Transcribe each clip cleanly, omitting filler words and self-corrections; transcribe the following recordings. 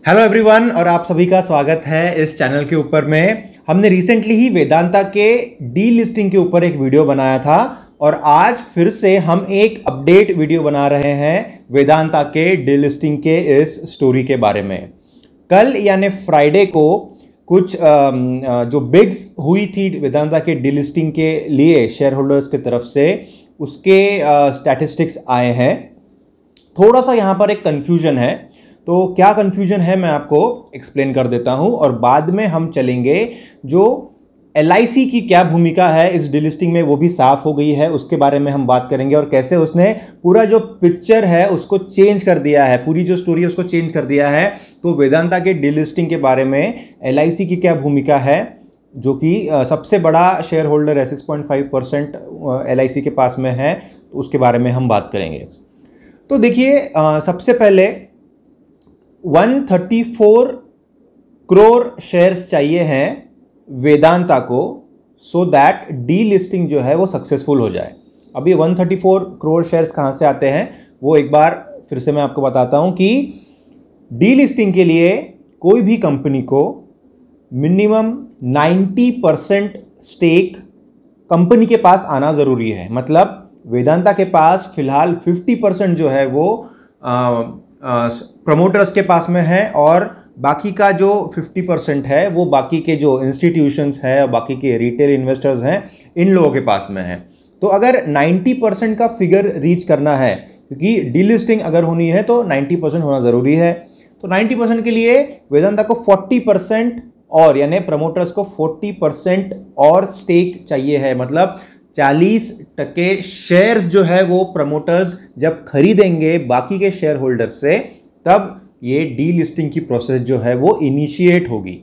Hello everyone और आप सभी का स्वागत है इस चैनल के ऊपर में। हमने रिसेंटली ही वेदांता के डी लिस्टिंग के ऊपर एक वीडियो बनाया था और आज फिर से हम एक अपडेट वीडियो बना रहे हैं वेदांता के डी लिस्टिंग के इस स्टोरी के बारे में। कल यानी फ्राइडे को कुछ जो बिड्स हुई थी वेदांता के डी लिस्टिंग के लिए शेयर होल्डर्स की तरफ से, उसके स्टैटिस्टिक्स आए हैं। थोड़ा सा यहाँ पर एक कन्फ्यूजन है, तो क्या कन्फ्यूजन है मैं आपको एक्सप्लेन कर देता हूं और बाद में हम चलेंगे जो LIC की क्या भूमिका है इस डिलिस्टिंग में, वो भी साफ हो गई है, उसके बारे में हम बात करेंगे और कैसे उसने पूरा जो पिक्चर है उसको चेंज कर दिया है, पूरी जो स्टोरी है उसको चेंज कर दिया है। तो वेदांता के डिलिस्टिंग के बारे में LIC की क्या भूमिका है, जो कि सबसे बड़ा शेयर होल्डर है, 6.5% LIC के पास में है, तो उसके बारे में हम बात करेंगे। तो देखिए, सबसे पहले 134 करोड़ शेयर्स चाहिए हैं वेदांता को सो दैट डी लिस्टिंग जो है वो सक्सेसफुल हो जाए। अभी 134 करोड़ शेयर्स कहाँ से आते हैं वो एक बार फिर से मैं आपको बताता हूँ कि डी लिस्टिंग के लिए कोई भी कंपनी को मिनिमम 90% स्टेक कंपनी के पास आना ज़रूरी है। मतलब वेदांता के पास फिलहाल 50% जो है वो प्रमोटर्स के पास में है और बाकी का जो 50% है वो बाकी के जो इंस्टीट्यूशंस है और बाकी के रिटेल इन्वेस्टर्स हैं, इन लोगों के पास में है। तो अगर 90% का फिगर रीच करना है, क्योंकि डीलिस्टिंग अगर होनी है तो 90% होना ज़रूरी है, तो 90% के लिए वेदांता को 40% और यानी प्रमोटर्स को 40% और स्टेक चाहिए है। मतलब 40% शेयर्स जो है वो प्रमोटर्स जब खरीदेंगे बाकी के शेयर होल्डर से, तब ये डी लिस्टिंग की प्रोसेस जो है वो इनिशिएट होगी।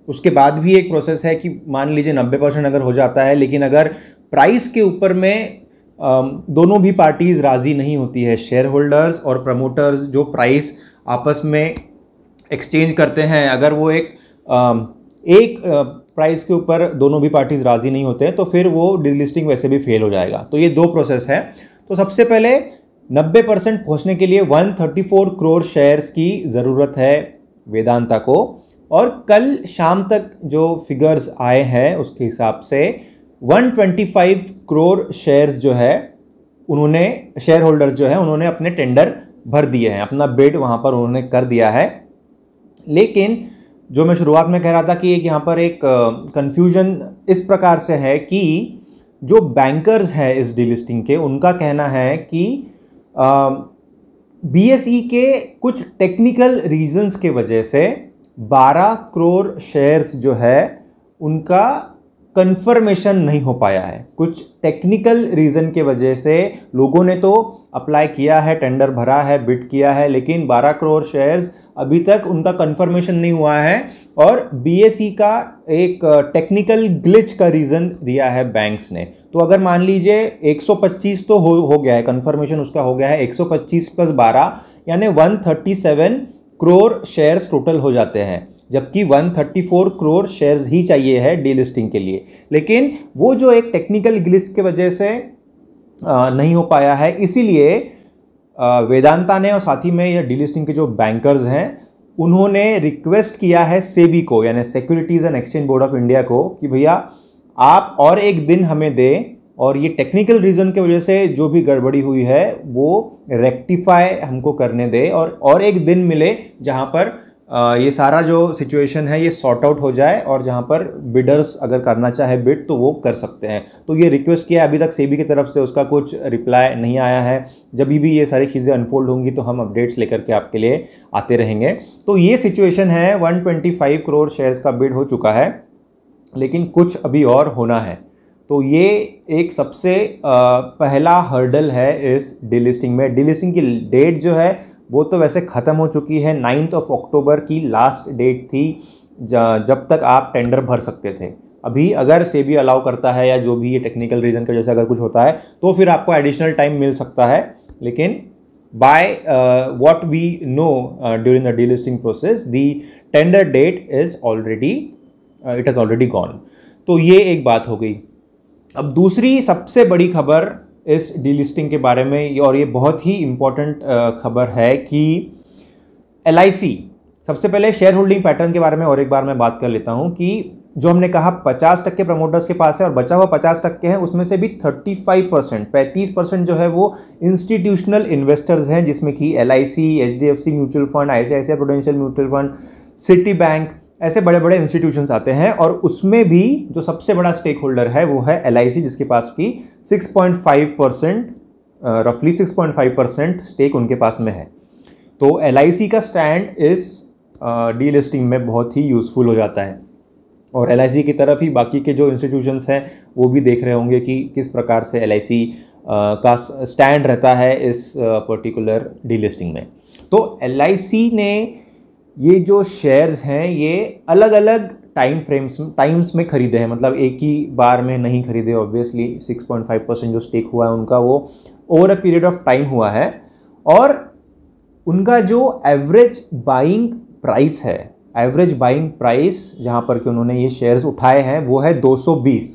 उसके बाद भी एक प्रोसेस है कि मान लीजिए 90% अगर हो जाता है, लेकिन अगर प्राइस के ऊपर में दोनों भी पार्टीज राजी नहीं होती है, शेयर होल्डर्स और प्रमोटर्स जो प्राइस आपस में एक्सचेंज करते हैं, अगर वो एक प्राइस के ऊपर दोनों भी पार्टीज राजी नहीं होते हैं, तो फिर वो डी लिस्टिंग वैसे भी फेल हो जाएगा। तो ये दो प्रोसेस है। तो सबसे पहले 90% पहुंचने के लिए 134 करोड़ शेयर्स की ज़रूरत है वेदांता को, और कल शाम तक जो फिगर्स आए हैं उसके हिसाब से 125 करोड़ शेयर्स जो है उन्होंने, शेयर होल्डर जो है उन्होंने अपने टेंडर भर दिए हैं, अपना बिड वहाँ पर उन्होंने कर दिया है। लेकिन जो मैं शुरुआत में कह रहा था कि यहाँ पर एक कन्फ्यूजन इस प्रकार से है कि जो बैंकर्स हैं इस डीलिस्टिंग के, उनका कहना है कि BSE के कुछ टेक्निकल रीजंस के वजह से 12 करोड़ शेयर्स जो है उनका कंफर्मेशन नहीं हो पाया है। कुछ टेक्निकल रीज़न के वजह से लोगों ने तो अप्लाई किया है, टेंडर भरा है, बिड किया है, लेकिन 12 करोड़ शेयर्स अभी तक उनका कंफर्मेशन नहीं हुआ है और BSE का एक टेक्निकल ग्लिच का रीज़न दिया है बैंक्स ने। तो अगर मान लीजिए 125 तो हो गया है, कंफर्मेशन उसका हो गया है, 125 + 12 यानी 137 करोड़ शेयर्स टोटल हो जाते हैं, जबकि 134 करोड़ शेयर्स ही चाहिए है डी लिस्टिंग के लिए। लेकिन वो जो एक टेक्निकल ग्लिच के वजह से नहीं हो पाया है, इसीलिए वेदांता ने और साथ ही में ये डी लिस्टिंग के जो बैंकर्स हैं उन्होंने रिक्वेस्ट किया है सेबी को, यानी securities and exchange board of India को, कि भैया आप और एक दिन हमें दें और ये टेक्निकल रीज़न की वजह से जो भी गड़बड़ी हुई है वो रेक्टिफाई हमको करने दे और एक दिन मिले जहाँ पर ये सारा जो सिचुएशन है ये सॉर्ट आउट हो जाए और जहाँ पर बिडर्स अगर करना चाहे बिड तो वो कर सकते हैं। तो ये रिक्वेस्ट किया, अभी तक सेबी की तरफ से उसका कुछ रिप्लाई नहीं आया है। जब भी ये सारी चीज़ें अनफोल्ड होंगी तो हम अपडेट्स लेकर के आपके लिए आते रहेंगे। तो ये सिचुएशन है, 125 करोड़ शेयर्स का बिड हो चुका है, लेकिन कुछ अभी और होना है। तो ये एक सबसे पहला हर्डल है इस डीलिस्टिंग में। डीलिस्टिंग की डेट जो है वो तो वैसे ख़त्म हो चुकी है, 9 अक्टूबर की लास्ट डेट थी जब तक आप टेंडर भर सकते थे। अभी अगर सेबी अलाउ करता है या जो भी ये टेक्निकल रीज़न की वजह से अगर कुछ होता है तो फिर आपको एडिशनल टाइम मिल सकता है, लेकिन by what we know during the delisting process the tender date is already it has already gone. तो ये एक बात हो गई। अब दूसरी सबसे बड़ी खबर इस डीलिस्टिंग के बारे में, और ये बहुत ही इम्पोर्टेंट खबर है कि LIC सबसे पहले शेयर होल्डिंग पैटर्न के बारे में और एक बार मैं बात कर लेता हूं कि जो हमने कहा 50% प्रमोटर्स के पास है और बचा हुआ 50% है, उसमें से भी 35% जो है वो इंस्टीट्यूशनल इन्वेस्टर्स हैं, जिसमें कि LIC, HDFC mutual fund, ICICI prudential mutual fund, city bank, ऐसे बड़े बड़े इंस्टीट्यूशंस आते हैं। और उसमें भी जो सबसे बड़ा स्टेक होल्डर है वो है LIC, जिसके पास की 6.5%, रफली 6.5% स्टेक उनके पास में है। तो LIC का स्टैंड इस डी लिस्टिंग में बहुत ही यूज़फुल हो जाता है और LIC की तरफ ही बाकी के जो इंस्टीट्यूशंस हैं वो भी देख रहे होंगे कि किस प्रकार से LIC का स्टैंड रहता है इस पर्टिकुलर डी लिस्टिंग में। तो LIC ने ये जो शेयर्स हैं ये अलग अलग टाइम्स में खरीदे हैं, मतलब एक ही बार में नहीं खरीदे। ऑब्वियसली 6.5% जो स्टेक हुआ है उनका वो over a period of time हुआ है और उनका जो एवरेज बाइंग प्राइस है, एवरेज बाइंग प्राइस जहाँ पर कि उन्होंने ये शेयर्स उठाए हैं वो है 220।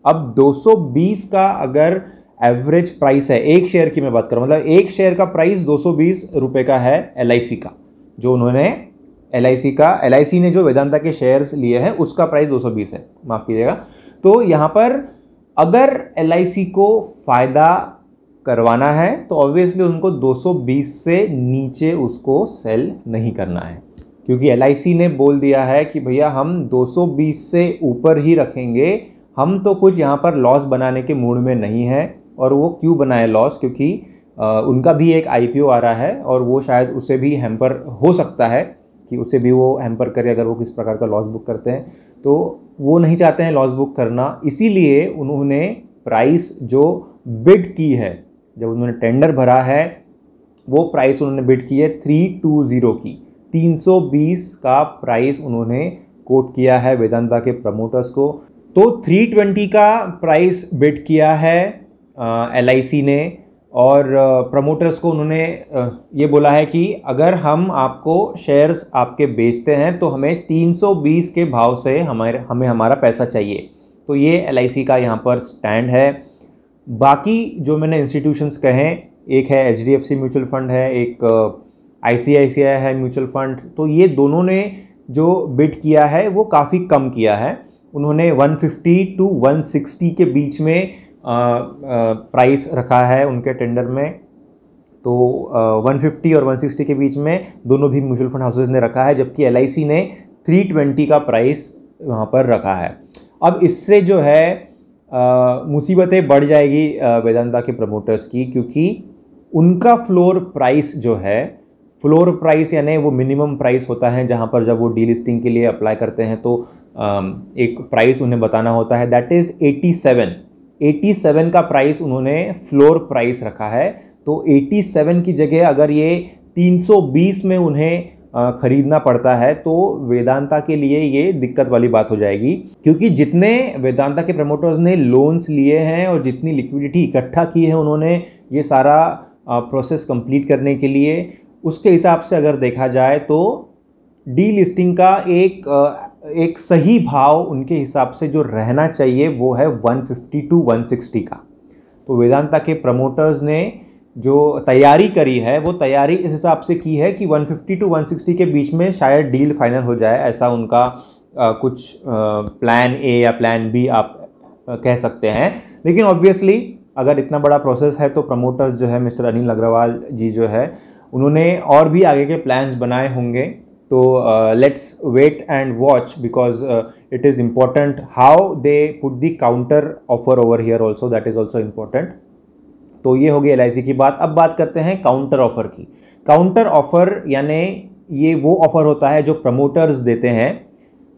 अब 220 का अगर एवरेज प्राइस है, एक शेयर की मैं बात करूँ, मतलब एक शेयर का प्राइस 220 रुपये का है LIC का, जो उन्होंने LIC ने जो वेदांता के शेयर्स लिए हैं उसका प्राइस 220 है, माफ़ कीजिएगा। तो यहाँ पर अगर LIC को फ़ायदा करवाना है तो ऑब्वियसली उनको 220 से नीचे उसको सेल नहीं करना है, क्योंकि LIC ने बोल दिया है कि भैया हम 220 से ऊपर ही रखेंगे, हम तो कुछ यहाँ पर लॉस बनाने के मूड में नहीं है। और वो क्यों बनाए लॉस, क्योंकि उनका भी एक IPO आ रहा है और वो शायद उसे भी हैम्पर हो सकता है कि उसे भी वो हैम्पर करे अगर वो किस प्रकार का लॉस बुक करते हैं। तो वो नहीं चाहते हैं लॉस बुक करना, इसीलिए उन्होंने प्राइस जो बिड की है, जब उन्होंने टेंडर भरा है वो प्राइस उन्होंने बिड की है 320 की, 320 का प्राइस उन्होंने कोट किया है वेदांता के प्रमोटर्स को। तो 320 का प्राइस बिड किया है LIC ने और प्रमोटर्स को उन्होंने ये बोला है कि अगर हम आपको शेयर्स आपके बेचते हैं तो हमें 320 के भाव से हमें हमारा पैसा चाहिए। तो ये LIC का यहाँ पर स्टैंड है। बाकी जो मैंने इंस्टीट्यूशंस कहें, एक है HDFC म्यूचुअल फंड है, एक ICICI है म्यूचुअल फंड, तो ये दोनों ने जो बिड किया है वो काफ़ी कम किया है। उन्होंने 150 to 160 के बीच में प्राइस रखा है उनके टेंडर में। तो 150 और 160 के बीच में दोनों भी म्यूचुअल फंड हाउसेज ने रखा है, जबकि LIC ने 320 का प्राइस वहाँ पर रखा है। अब इससे जो है मुसीबतें बढ़ जाएगी वेदांता के प्रमोटर्स की, क्योंकि उनका फ्लोर प्राइस जो है, फ्लोर प्राइस यानी वो मिनिमम प्राइस होता है जहाँ पर जब वो डी लिस्टिंग के लिए अप्लाई करते हैं तो एक प्राइस उन्हें बताना होता है, दैट इज़ 87 का प्राइस उन्होंने फ्लोर प्राइस रखा है। तो 87 की जगह अगर ये 320 में उन्हें खरीदना पड़ता है तो वेदांता के लिए ये दिक्कत वाली बात हो जाएगी, क्योंकि जितने वेदांता के प्रमोटर्स ने लोन्स लिए हैं और जितनी लिक्विडिटी इकट्ठा की है उन्होंने ये सारा प्रोसेस कंप्लीट करने के लिए, उसके हिसाब से अगर देखा जाए तो डी लिस्टिंग का एक सही भाव उनके हिसाब से जो रहना चाहिए वो है 150 to 160 का। तो वेदांता के प्रमोटर्स ने जो तैयारी करी है वो तैयारी इस हिसाब से की है कि 150 to 160 के बीच में शायद डील फाइनल हो जाए, ऐसा उनका कुछ प्लान A या प्लान B आप कह सकते हैं। लेकिन ऑब्वियसली अगर इतना बड़ा प्रोसेस है तो प्रमोटर्स जो है मिस्टर अनिल अग्रवाल जी जो है उन्होंने और भी आगे के प्लान्स बनाए होंगे। तो let's wait and watch, because it is important how they put the counter offer over here also, that is also important. तो ये होगी LIC की बात। अब बात करते हैं काउंटर ऑफर की। काउंटर ऑफर यानी ये वो ऑफर होता है जो प्रमोटर्स देते हैं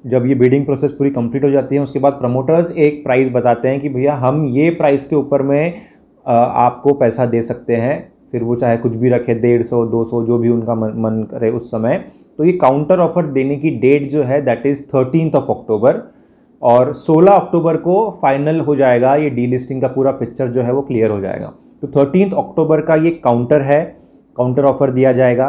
जब ये बिडिंग प्रोसेस पूरी कंप्लीट हो जाती है। उसके बाद प्रमोटर्स एक प्राइस बताते हैं कि भैया हम ये प्राइस के ऊपर में आपको पैसा दे सकते हैं, फिर वो चाहे कुछ भी रखे, 150, 200 जो भी उनका मन करे उस समय। तो ये काउंटर ऑफर देने की डेट जो है दैट इज़ 13 अक्टूबर और 16 अक्टूबर को फाइनल हो जाएगा, ये डी लिस्टिंग का पूरा पिक्चर जो है वो क्लियर हो जाएगा। तो 13 अक्टूबर का ये काउंटर है, काउंटर ऑफर दिया जाएगा।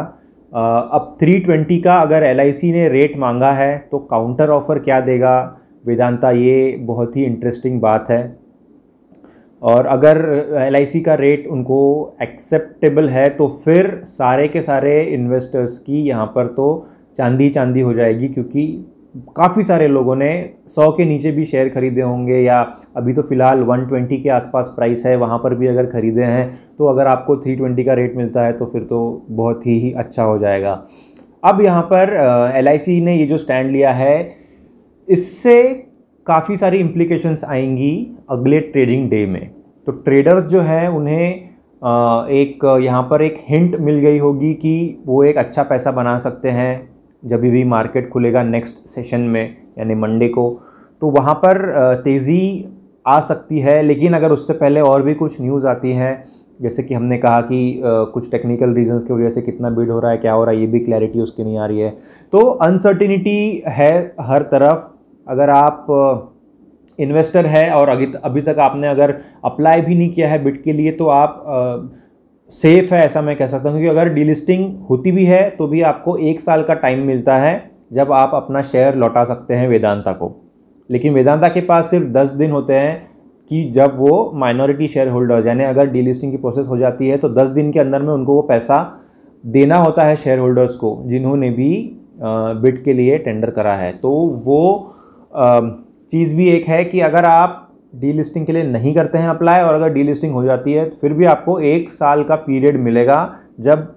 अब 320 का अगर LIC ने रेट मांगा है तो काउंटर ऑफर क्या देगा वेदांता, ये बहुत ही इंटरेस्टिंग बात है। और अगर LIC का रेट उनको एक्सेप्टेबल है तो फिर सारे के सारे इन्वेस्टर्स की यहाँ पर तो चांदी चांदी हो जाएगी, क्योंकि काफ़ी सारे लोगों ने 100 के नीचे भी शेयर खरीदे होंगे, या अभी तो फ़िलहाल 120 के आसपास प्राइस है, वहाँ पर भी अगर ख़रीदे हैं तो अगर आपको 320 का रेट मिलता है तो फिर तो बहुत ही अच्छा हो जाएगा। अब यहाँ पर LIC ने ये जो स्टैंड लिया है, इससे काफ़ी सारी इम्प्लीकेशंस आएंगी अगले ट्रेडिंग डे में। तो ट्रेडर्स जो है उन्हें एक यहाँ पर एक हिंट मिल गई होगी कि वो एक अच्छा पैसा बना सकते हैं जब भी मार्केट खुलेगा नेक्स्ट सेशन में, यानी मंडे को। तो वहाँ पर तेज़ी आ सकती है, लेकिन अगर उससे पहले और भी कुछ न्यूज़ आती हैं, जैसे कि हमने कहा कि कुछ टेक्निकल रीजंस की वजह से कितना बिड हो रहा है, क्या हो रहा है, ये भी क्लैरिटी उसकी नहीं आ रही है। तो अनसर्टिनिटी है हर तरफ। अगर आप इन्वेस्टर है और अभी तक आपने अगर अप्लाई भी नहीं किया है बिड के लिए, तो आप सेफ है, ऐसा मैं कह सकता हूँ। क्योंकि अगर डीलिस्टिंग होती भी है तो भी आपको 1 साल का टाइम मिलता है जब आप अपना शेयर लौटा सकते हैं वेदांता को। लेकिन वेदांता के पास सिर्फ 10 दिन होते हैं कि जब वो माइनॉरिटी शेयर होल्डर, यानी अगर डीलिस्टिंग की प्रोसेस हो जाती है तो 10 दिन के अंदर में उनको वो पैसा देना होता है शेयर होल्डर्स को, जिन्होंने भी बिड के लिए टेंडर करा है। तो वो चीज़ भी एक है कि अगर आप डीलिस्टिंग के लिए नहीं करते हैं अप्लाई, और अगर डीलिस्टिंग हो जाती है तो फिर भी आपको 1 साल का पीरियड मिलेगा, जब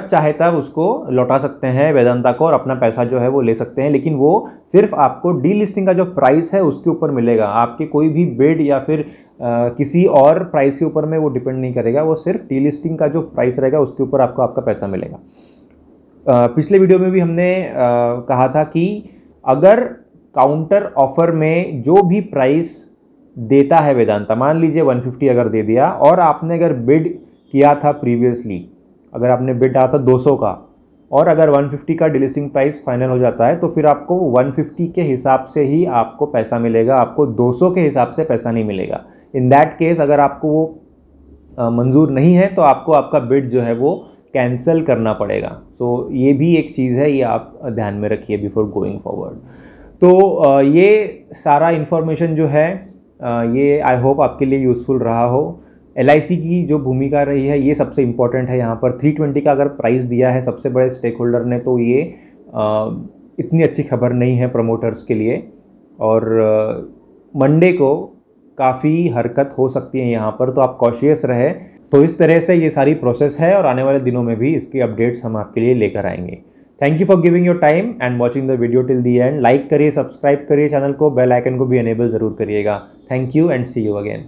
चाहे तब उसको लौटा सकते हैं वेदांता को और अपना पैसा जो है वो ले सकते हैं। लेकिन वो सिर्फ आपको डीलिस्टिंग का जो प्राइस है उसके ऊपर मिलेगा, आपके कोई भी बिड या फिर किसी और प्राइस के ऊपर में वो डिपेंड नहीं करेगा। वो सिर्फ डीलिस्टिंग का जो प्राइस रहेगा उसके ऊपर आपको आपका पैसा मिलेगा। पिछले वीडियो में भी हमने कहा था कि अगर काउंटर ऑफर में जो भी प्राइस देता है वेदांता, मान लीजिए 150 अगर दे दिया, और आपने अगर बिड किया था प्रीवियसली, अगर आपने बिड डाला था 200 का, और अगर 150 का डीलिस्टिंग प्राइस फाइनल हो जाता है, तो फिर आपको 150 के हिसाब से ही आपको पैसा मिलेगा, आपको 200 के हिसाब से पैसा नहीं मिलेगा। इन दैट केस अगर आपको वो मंजूर नहीं है तो आपको आपका बिड जो है वो कैंसिल करना पड़ेगा। सो ये भी एक चीज़ है, ये आप ध्यान में रखिए बिफोर गोइंग फॉरवर्ड। तो ये सारा इन्फॉर्मेशन जो है ये आई होप आपके लिए यूज़फुल रहा हो। LIC की जो भूमिका रही है ये सबसे इम्पॉर्टेंट है। यहाँ पर 320 का अगर प्राइस दिया है सबसे बड़े स्टेक होल्डर ने, तो ये इतनी अच्छी खबर नहीं है प्रमोटर्स के लिए, और मंडे को काफ़ी हरकत हो सकती है यहाँ पर, तो आप कॉशियस रहे। तो इस तरह से ये सारी प्रोसेस है, और आने वाले दिनों में भी इसकी अपडेट्स हम आपके लिए लेकर आएंगे। Thank you for giving your time and watching the video till the end. Like करिए, सब्सक्राइब करिए चैनल को, बेल आइकन को भी एनेबल ज़रूर करिएगा। Thank you and see you again.